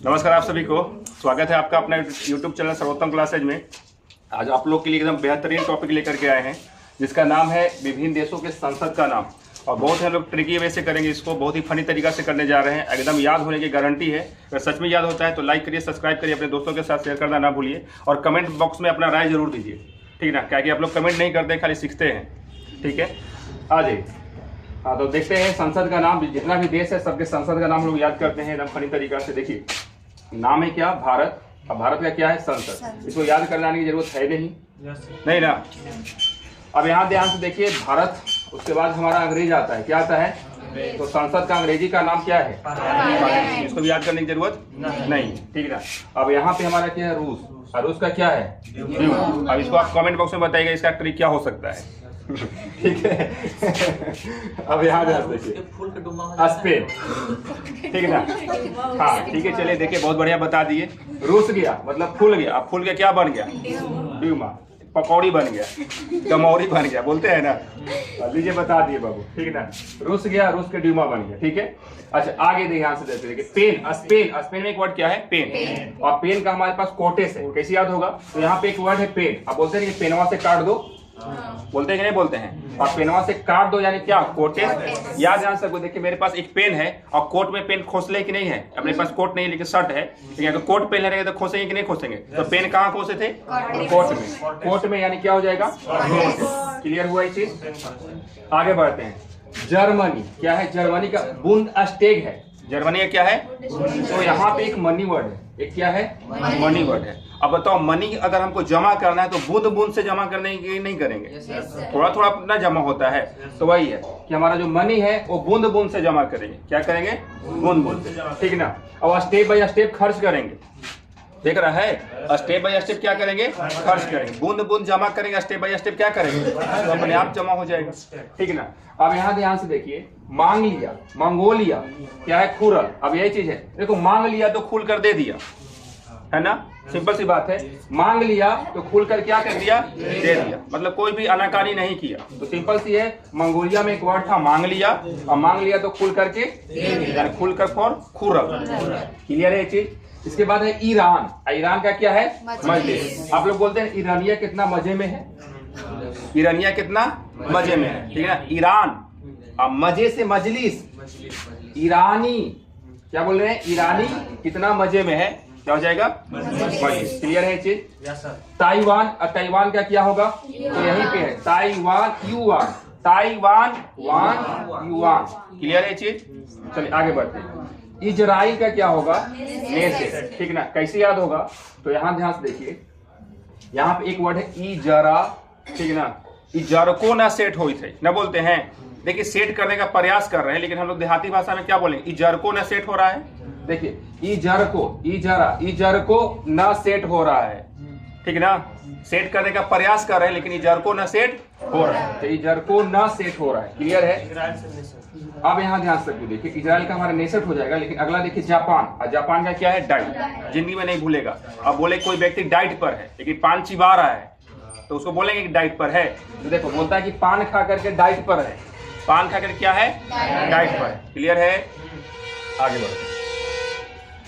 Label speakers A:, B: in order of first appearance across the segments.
A: नमस्कार आप सभी को, स्वागत है आपका अपना YouTube चैनल सर्वोत्तम क्लासेज में। आज आप लोग के लिए एकदम बेहतरीन टॉपिक लेकर के आए हैं जिसका नाम है विभिन्न देशों के संसद का नाम। और बहुत हम लोग ट्रिकी वे से करेंगे इसको, बहुत ही फनी तरीका से करने जा रहे हैं। एकदम याद होने की गारंटी है। अगर सच में याद होता है तो लाइक करिए, सब्सक्राइब करिए, अपने दोस्तों के साथ शेयर करना ना भूलिए और कमेंट बॉक्स में अपना राय जरूर दीजिए, ठीक ना। क्या कि आप लोग कमेंट नहीं करते, खाली सीखते हैं, ठीक है। आ जाइए। हाँ, तो देखते हैं संसद का नाम। जितना भी देश है सबके संसद का नाम हम लोग याद करते हैं एकदम फनी तरीका से। देखिए नाम है क्या, भारत। अब भारत का क्या है, संसद। इसको याद कर लाने की जरूरत है नहीं ना। अब यहाँ ध्यान से देखिए, भारत, उसके बाद हमारा अंग्रेज आता है। क्या आता है? तो संसद का अंग्रेजी का नाम क्या है? इसको भी याद करने की जरूरत नहीं, ठीक है। अब यहाँ पे हमारा क्या है, रूस। और रूस का क्या है? अब इसको आप कमेंट बॉक्स में बताइएगा इसका ट्रिक क्या हो सकता है, ठीक है। अब यहाँ देखिए, स्पेन, ठीक है ना। हाँ ठीक है, चलिए देखिए, बहुत बढ़िया बता दिए। रूस गया मतलब फूल गया। अब फूल के क्या बन गया? ड्यूमा। पकौड़ी बन गया, गमौरी बन गया, बोलते हैं ना। लीजिए बता दिए बाबू, ठीक है ना। रूस गया, रूस के ड्यूमा बन गया, ठीक है। अच्छा आगे देखिए, यहाँ से देते देखिए, पेन। स्पेन, स्पेन में एक वर्ड क्या है? पेन। और पेन का हमारे पास कोटेस है, कैसे याद होगा? तो यहाँ पे एक वर्ड है पेन। अब बोलते हैं कि पेनवा से काट दो, बोलते हैं कि नहीं बोलते हैं। और पेनवा से काट दो यानी क्या? कोटेस। याद ध्यान से देखिए, मेरे पास एक पेन है और कोट में पेन खोसले कि नहीं है? अपने पास कोट नहीं लेकिन शर्ट है, ठीक है। तो कोट पेन रहेगा तो खोसेंगे कि नहीं खोसेंगे? तो पेन कहाँ खोसे थे? कोट में। कोट में यानी क्या हो जाएगा? क्लियर हुआ ये चीज। आगे बढ़ते हैं। जर्मनी क्या है? जर्मनी का बुंदस्टैग है। जर्मनी का क्या है? तो यहाँ पे एक मनी वर्ड है। एक क्या है? मनी वर्ड है। अब बताओ, मनी अगर हमको जमा करना है तो बूंद बूंद से जमा करने की नहीं करेंगे, थोड़ा थोड़ा अपना जमा होता है। तो वही है कि हमारा जो मनी है वो बूंद बूंद से जमा करेंगे। क्या करेंगे? बूंद बूंद से, ठीक ना। और स्टेप बाय स्टेप खर्च करेंगे। देख रहा है, स्टेप बाय स्टेप क्या करेंगे? खर्च करेंगे। बूंद बूंद जमा करेंगे, स्टेप बाय स्टेप क्या करेंगे? तो अपने आप जमा हो जाएगा, ठीक ना। अब यहाँ ध्यान से देखिए, मांग लिया, मंगोलिया क्या है? खुरल। अब यही चीज है, देखो मांग लिया तो खुल कर दे दिया, है ना। सिंपल सी बात है, मांग लिया तो खुल कर क्या कर दिया? दे दिया। मतलब कोई भी अनाकानी नहीं किया। तो सिंपल सी है, मंगोलिया में एक वर्ड था मांग लिया, और मांग लिया तो खुल करके यानी खुल कर फॉर खुरल। क्लियर है चीज। इसके बाद है ईरान। ईरान का क्या है? मजलिस। आप लोग बोलते हैं ईरानिया कितना मजे में है, ईरानिया कितना मजे में है, ठीक है ना। ईरान, अब मजे से मजलिस, ईरानी क्या बोल रहे हैं? ईरानी कितना मजे में है, क्या हो जाएगा? मजलिस। क्लियर है चीज। ताइवान, ताइवान का क्या होगा? तो यहीं पे है, ताइवान युआन, ताइवान वान युआन। क्लियर है चीज। चलिए आगे बढ़ते हैं। इजराइल का क्या होगा? नेसेट, ठीक ना। कैसे याद होगा? तो यहाँ ध्यान से देखिए, यहाँ पे एक वर्ड है इजरा, ठीक ना। इजरको ना सेट हो थे ना बोलते हैं। देखिए सेट करने का प्रयास कर रहे हैं, लेकिन हम लोग देहाती भाषा में क्या बोलेंगे? इजरको ना सेट हो रहा है। देखिए इजरको, इजरा, इजरको ना सेट हो रहा है, ठीक ना। सेट करने का प्रयास कर रहे हैं लेकिन इजरको ना सेट हो रहा है। तो इजरको ना सेट हो रहा है, क्लियर है। अब यहाँ ध्यान से देखिए, इजराइल का हमारा नेसेट हो जाएगा। लेकिन अगला देखिए जापान। और जापान का क्या है? डाइट। जिंदगी में नहीं भूलेगा। अब बोले कोई व्यक्ति डाइट पर है लेकिन पान चिबा रहा है तो उसको बोलेंगे कि डाइट पर है। तो देखो बोलता है कि पान खा करके डाइट पर है। पान खा करके क्या है? डाइट पर है। क्लियर है। आगे बढ़ते हैं।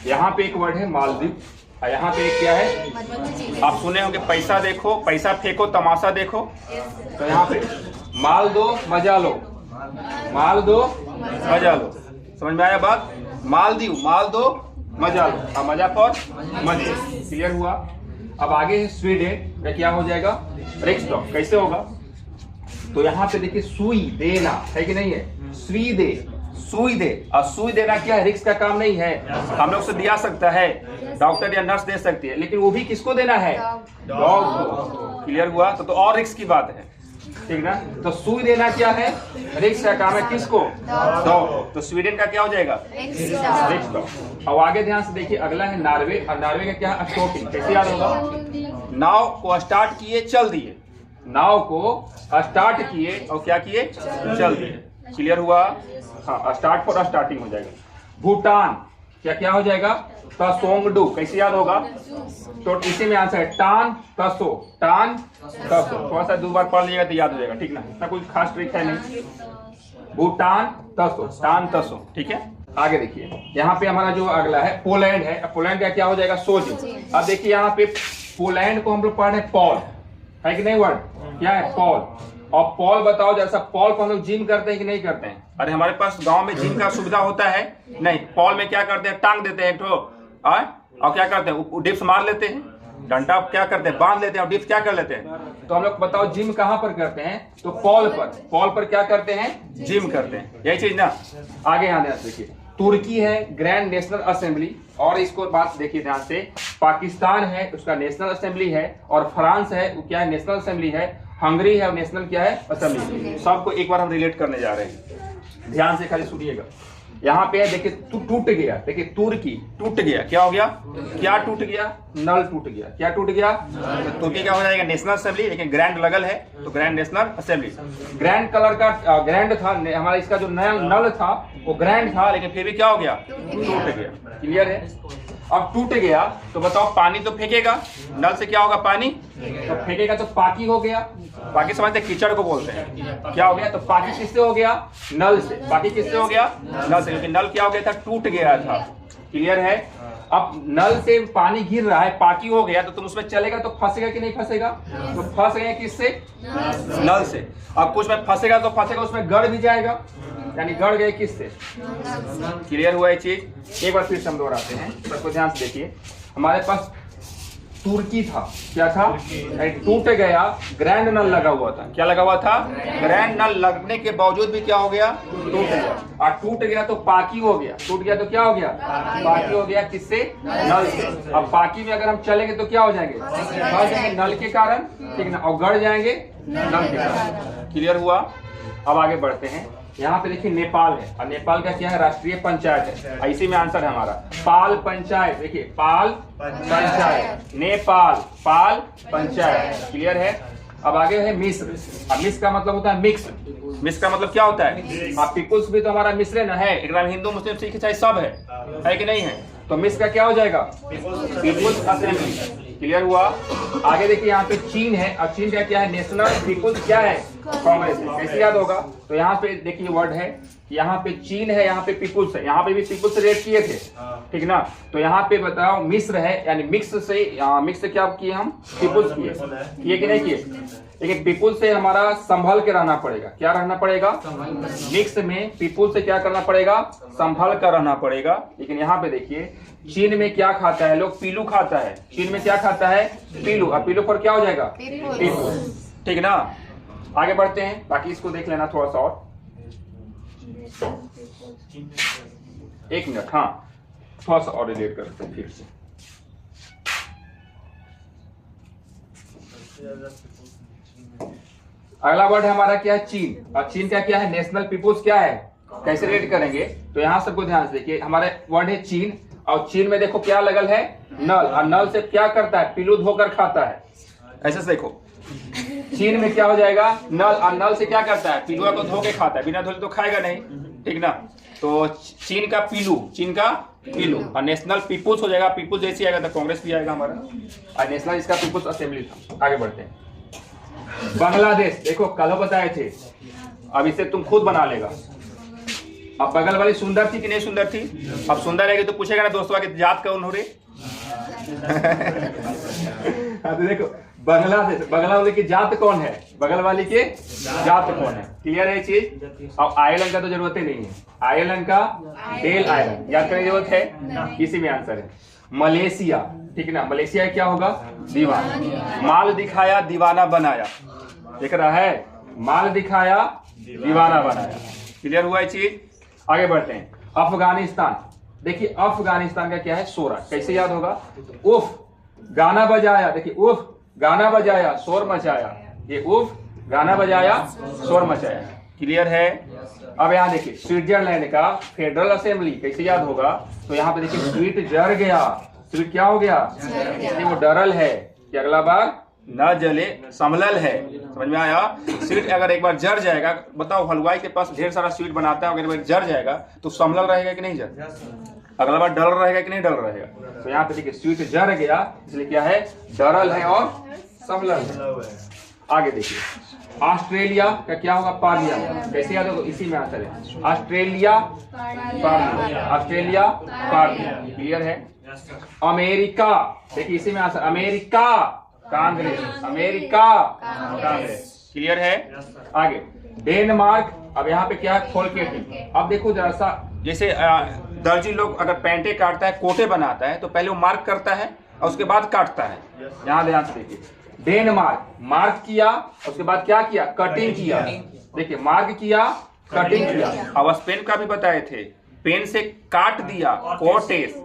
A: यहाँ पे एक वर्ड है मालदीव। और यहाँ पे एक क्या है? आप सुने होंगे पैसा देखो, पैसा फेंको, तमाशा देखो। तो यहाँ पे माल दो मजा लो, माल दो मजा लो। समझ में आया बात? मालदीव, माल दो मजा लो, और मजा पर मजे। क्लियर हुआ। अब आगे है स्वीडन का क्या हो जाएगा? रिक्सडॉग। कैसे होगा? तो यहाँ पे देखिए, सुई देना है कि नहीं है? सुई दे, सुई दे। और सुई देना क्या है? रिक्स का काम नहीं है। हम लोग से दिया सकता है, डॉक्टर या नर्स दे सकती है, लेकिन वो भी किसको देना है? डॉग को। क्लियर हुआ। तो और रिक्स की बात है, ठीक ना। तो सुई देना क्या है? रिक्स का काम है। किसको? डॉग। तो स्वीडन का क्या हो जाएगा? रिक्स डॉग। अब आगे ध्यान से देखिए, अगला है नॉर्वे। और नॉर्वे का क्या है? स्टॉपिंग। कैसे याद होगा? नाव को स्टार्ट किए, चल दिए। नाव को स्टार्ट किए और क्या किए? चल दिए। क्लियर हुआ। हाँ, स्टार्ट फॉर स्टार्टिंग हो जाएगा। भूटान क्या क्या हो जाएगा? तसोंगडू। कैसे याद होगा? तो इसी में आंसर है टान तसो, टान तसो। थोड़ा सा दो बार पढ़ लीजिएगा तो याद हो जाएगा, ठीक ना। इतना कोई खास ट्रिक है नहीं। भूटान तसो, टान तसो, ठीक है। आगे देखिए यहाँ पे हमारा जो अगला है पोलैंड है। अब पोलैंड का क्या हो जाएगा? सोजी। अब देखिए यहाँ पे पोलैंड को हम लोग पढ़ रहे हैं पॉल, है कि नहीं? वर्ड क्या है? पॉल। और पॉल बताओ, जैसा पॉल को हम लोग जिम करते हैं कि नहीं करते हैं? अरे हमारे पास गांव में जिम का सुविधा होता है नहीं। पॉल में क्या करते हैं? टांग देते हैं और क्या करते हैं? डिप्स मार लेते हैं, डंडा क्या करते हैं? बांध लेते हैं और डिप्स क्या कर लेते हैं? तो हम लोग बताओ जिम कहाँ पर करते हैं? तो पॉल पर। पॉल पर क्या करते हैं? जिम करते हैं, यही चीज ना। आगे यहाँ देखिए तुर्की है ग्रैंड नेशनल असेंबली, और इसको बात देखिए ध्यान से, पाकिस्तान है उसका नेशनल असेंबली है, और फ्रांस है वो क्या है? नेशनल असेंबली है। हंगरी है नेशनल क्या है? असेंबली। सबको एक बार हम रिलेट करने जा रहे हैं, ध्यान से खाली सुनिएगा। यहाँ पे है देखिए टूट गया, देखिए तुर्की टूट गया, क्या हो गया? क्या टूट गया? नल टूट गया। क्या टूट गया? तो तुर्की क्या हो जाएगा? नेशनल असेंबली, लेकिन ग्रैंड लगल है तो grand national assembly. Grand colour का ग्रैंड था हमारा, इसका जो नल था वो ग्रैंड था, लेकिन फिर भी क्या हो गया? टूट गया। क्लियर है? अब टूट गया तो बताओ पानी तो फेंकेगा, नल से क्या होगा? पानी तो फेंकेगा तो पाकी हो गया। पाकी समझते कीचड़ को बोलते हैं। क्या हो गया? तो पाकी किससे हो गया? नल से। पाकी किससे हो गया? नल से, क्योंकि नल क्या हो गया था? टूट गया था। क्लियर है? अब नल से पानी गिर रहा है, पाकी हो गया, तो तुम उसमें चलेगा तो फंसेगा कि नहीं फंसेगा? तो फंस गए किससे? नल से। अब कुछ में फंसेगा तो फंसेगा, उसमें गड़ भी जाएगा, यानी गड़ गए किससे? क्लियर हुआ ये चीज? एक बार फिर से हम दोहराते हैं, सबको ध्यान से देखिए। हमारे पास तुर्की था, क्या था? टूट गया, ग्रैंड नल लगा हुआ था। क्या लगा हुआ था? ग्रैंड नल लगने के बावजूद भी क्या हो गया? टूट गया। और टूट गया तो पाकी हो गया। टूट गया तो क्या हो गया? पाकी हो गया। किससे? नल से। अब पाकी में अगर हम चलेंगे तो क्या हो जाएंगे? फंस जाएंगे नल के कारण, ठीक ना, और गड़ जाएंगे नल के कारण। क्लियर हुआ? अब आगे बढ़ते हैं। यहाँ पे देखिए नेपाल है, और नेपाल का क्या है? राष्ट्रीय पंचायत है। इसी में आंसर है हमारा पाल पंचायत। देखिए पाल पंचायत, नेपाल पाल पंचायत। क्लियर है? अब आगे है मिस्र। अब मिस्र का मतलब होता है मिक्स। मिस्र का मतलब क्या होता है? अब पीपुल्स भी तो हमारा मिस्र न है, एक हिंदू मुस्लिम सिख ईसाई सब है कि नहीं है? तो मिस्र का क्या हो जाएगा? People's assembly. क्लियर हुआ? आगे देखिए यहाँ पे चीन है, और चीन का क्या है? नेशनल पीपुल्स क्या है? कांग्रेस। कैसे याद होगा? तो यहाँ पे देखिए वर्ड है, यहाँ पे चीन है, यहाँ पे पीपुल्स है। यहाँ पे भी पीपुल्स रेट किए थे, ठीक ना। तो यहाँ पे बताओ मिस्र है, यानी मिक्स से क्या किए हम? पीपुल्स किए कि नहीं किए? लेकिन पीपुल से हमारा संभल के रहना पड़ेगा। क्या रहना पड़ेगा? मिक्स में पीपुल से क्या करना पड़ेगा? संभल कर रहना पड़ेगा। लेकिन यहाँ पे देखिए चीन में क्या खाता है लोग? पीलू खाता है। चीन में क्या खाता है? पीलू। अब पीलू पर क्या हो जाएगा? पीपुल। ठीक ना। आगे बढ़ते हैं, बाकी इसको देख लेना थोड़ा सा और। एक मिनट, हाँ थोड़ा सा और रिलेट करते हैं फिर से। अगला वर्ड है हमारा क्या है? चीन। और चीन का क्या है? नेशनल पीपुल्स क्या है? कैसे रिलेट करेंगे? तो यहाँ सबको ध्यान से देखिए, हमारे वर्ड है चीन, और चीन में देखो क्या लगल है? नल। और नल से क्या करता है? पीलू धोकर खाता है। ऐसे से देखो चीन में क्या हो जाएगा? नल। और नल से क्या करता है? पीलुआ को धो के खाता है, बिना धोले तो खाएगा नहीं, ठीक ना। तो चीन का पीलू, चीन का पीलू, और नेशनल पीपुल्स हो जाएगा। पीपुल्स जैसे आएगा तो कांग्रेस भी आएगा हमारा, और नेशनल इसका पीपुल्स असेंबली था। आगे बढ़ते हैं। बांग्लादेश, देखो कल बताए थे, अब इसे तुम खुद बना लेगा। अब बगल वाली सुंदर थी कि नहीं सुंदर थी? अब सुंदर रहेगी तो पूछेगा ना दोस्तों की जात कौन हो रे? तो देखो बांग्लादेश, बगल वाले की जात कौन है? बगल वाली के जात कौन है? क्लियर है ये चीज? अब आयरलैंड का तो जरूरत ही नहीं है। आयरलैंड का डेल आयरन याद करने की जरूरत है, इसी में आंसर है। मलेशिया, ठीक ना। मलेशिया क्या होगा? दीवाना। माल दिखाया दीवाना बनाया, देख रहा है? माल दिखाया दीवाना बनाया। क्लियर हुआ ये चीज? आगे बढ़ते हैं। अफगानिस्तान, देखिए अफगानिस्तान का क्या है? सोरा। कैसे याद होगा? उफ गाना बजाया, देखिए उफ गाना बजाया शोर मचाया। ये उफ गाना बजाया शोर मचाया। क्लियर है? अब यहाँ देखिए स्विट्जरलैंड का फेडरल असेंबली, कैसे याद होगा? तो यहाँ पे देखिए स्वीट जर गया। स्वीट क्या हो गया? वो डरल है कि अगला बार न जले, संभलल है। समझ में आया? स्वीट अगर एक बार जर जाएगा, बताओ हलवाई के पास ढेर सारा स्वीट बनाता है, अगर एक बार जर जाएगा तो संभलल रहेगा कि नहीं जर? अगला बार डर रहेगा कि नहीं डर रहेगा? तो यहाँ पे देखिए स्वीट जर गया, इसलिए क्या है? डरल है और संभलल है। आगे देखिए ऑस्ट्रेलिया का क्या होगा? पार्लियामेंट। कैसे याद होगा? इसी में आंसर है, Australia parliament, Australia parliament. Clear है? अमेरिका, देखिए इसी में answer, America Congress, America Congress. Clear है? आगे डेनमार्क। अब यहाँ पे क्या है? खोल के अब देखो जरा सा, जैसे दर्जी लोग अगर पैंटे काटता है, कोटे बनाता है, तो पहले वो मार्क करता है और उसके बाद काटता है। यहाँ ध्यान से देखिए, डेनमार्क मार्क किया, उसके बाद क्या किया? कटिंग किया। देखिए मार्क किया, कटिंग किया। अब स्पेन का भी बताए थे, पेन से काट दिया, कोटेस।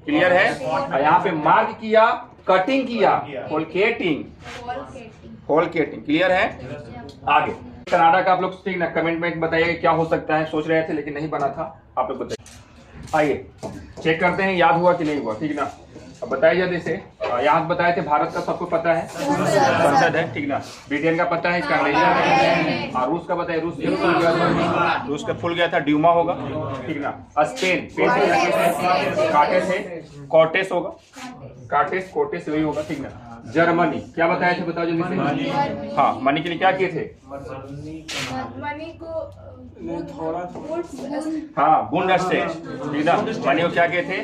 A: क्लियर है? और यहाँ पे मार्क किया, कटिंग किया, होलकेटिंग, होलकेटिंग। क्लियर है? आगे कनाडा का आप लोग ठीक ना, कमेंट में बताइए क्या हो सकता है। सोच रहे थे लेकिन नहीं बना था, आप लोग बताइए। आइए चेक करते हैं याद हुआ कि नहीं हुआ। ठीक ना, अब बताइए जल्दी से। यहाँ बताए थे भारत का सबको पता है, संसद है। ठीक ना, ब्रिटेन का पता है, इसका अंग्रेजी। और रूस का बताइए, रूस का फुल गया था, ड्यूमा होगा। ठीक ना, स्पेन, काटे थे, कॉर्टेस होगा, काटेस कोटेस वही होगा। ठीक ना, जर्मनी क्या बताए थे? बताओ जल्दी से। हाँ, मनी के लिए क्या किए थे?
B: मनी को
A: हाँ, बूंद स्टेट। ठीक ना, मनी को क्या किए थे?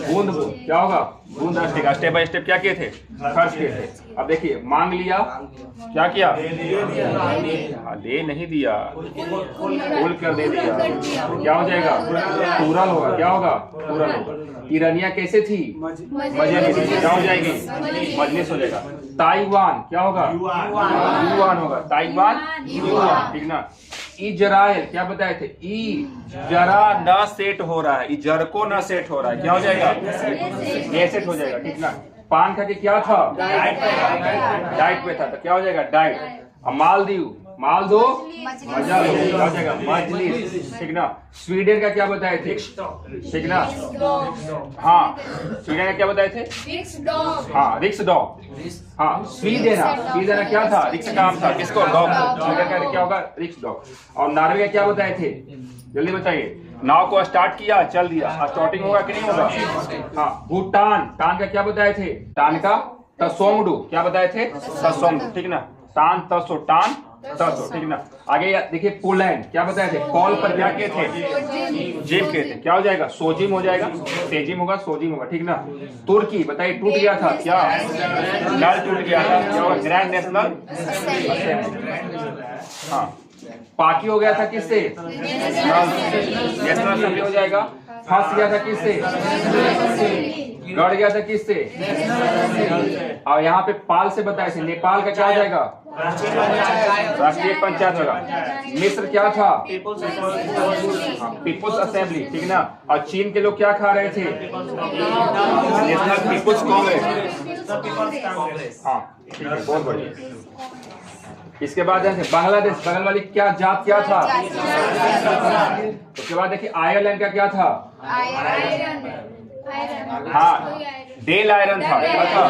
A: बूंद बूंद, क्या होगा? बूंद स्टेट। स्टेप बाय स्टेप क्या किए थे? खर्च किए थे। अब देखिए मांग लिया, क्या किया? दे नहीं दिया, खोल कर दे दिया। क्या हो जाएगा? प्लूरल होगा। क्या होगा? प्लूरल होगा। ईरानिया कैसे थी? मजलिस। क्या हो जाएगी? मजलिस हो जाएगा। ताइवान क्या होगा? युआन होगा। Taiwan yuan. ठीक ना, इजराइल क्या बताए थे? जरा न सेट हो रहा है, इजर को न सेट हो रहा है। क्या हो जाएगा? नेसेट हो जाएगा। ठीक ना, पान खा के क्या था? डाइट पे था, तो क्या हो जाएगा? डाइट। मालदीव, मालदो मजा लो, क्या हो जाएगा? मजलिस। ठीक ना, स्वीडन का क्या बताए थे? ठीक ना, हाँ स्वीडन का क्या बताए थे? हाँ रिक्सडॉग। हाँ स्वीडन क्या था? रिक्स काम था, किसको? डॉग। स्वीडन का क्या होगा? रिक्सडॉग। और नॉर्वे का क्या बताए थे? जल्दी बताइए। नाव को स्टार्ट किया, चल दिया, स्टार्टिंग होगा कि नहीं होगा? हाँ भूटान, टान का क्या बताए थे? टान का तसोंगडू, क्या बताए थे? तसोंगडू। ठीक ना, टान तसो, टान तसो। ठीक ना, आगे देखिए पोलैंड क्या बताए थे? कॉल पर क्या किए थे? जिम किए थे। क्या हो जाएगा? सोजिम हो जाएगा, सेजिम होगा, सोजिम होगा। ठीक ना, तुर्की बताइए टूट गया था, क्या? नल टूट गया था, क्या होगा? Grand national assembly. हाँ, पाकी हो गया था किससे? नेशनल असेंबली हो जाएगा। फंस गया था किससे? गड़ गया था किससे? और यहाँ पे पाल से बताए थे, नेपाल का क्या हो जाएगा? राष्ट्रीय पंचायत होगा। मिस्र क्या था? People's assembly. ठीक ना, और चीन के लोग क्या खा रहे थे? National people's congress. हाँ ठीक है, बहुत बढ़िया। इसके बाद बांग्लादेश, बगल वाली क्या जात क्या था? उसके बाद देखिए आयरलैंड का क्या था? हाँ डेल आयरन था। क्या था?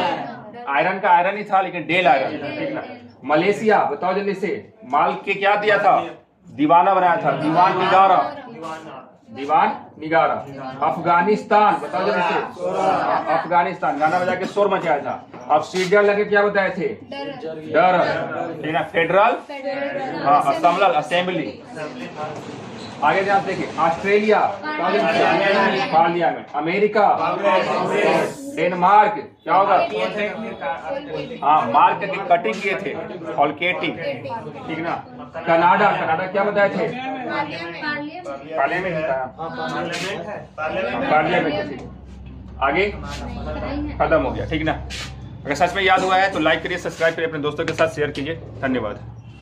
A: आयरन का आयरन ही था लेकिन डेल आयरन था। ठीक ना, मलेशिया बताओ जल्दी से। माल के क्या दिया था? दीवाना बनाया था, दीवान निगारा, दीवान निगारा। अफगानिस्तान बताओ जल्दी से। अफगानिस्तान गाना बजा के शोर मचाया था। अब स्विट्जरलैंड के क्या बताए थे? डर। ठीक ना, फेडरल, हाँ असम्बल, असेंबली। आगे ध्यान देखिए, ऑस्ट्रेलिया पार्लियामेंट, अमेरिका, डेनमार्क क्या होगा? हाँ मार्क के कटिंग किए थे, होलकेटिंग। ठीक ना, कनाडा, कनाडा क्या बताए थे? पार्लियामेंट था, पार्लियामेंट। आगे खत्म हो गया। ठीक ना, अगर सच में याद हुआ है तो लाइक करिए, सब्सक्राइब करिए, अपने दोस्तों के साथ शेयर कीजिए। धन्यवाद।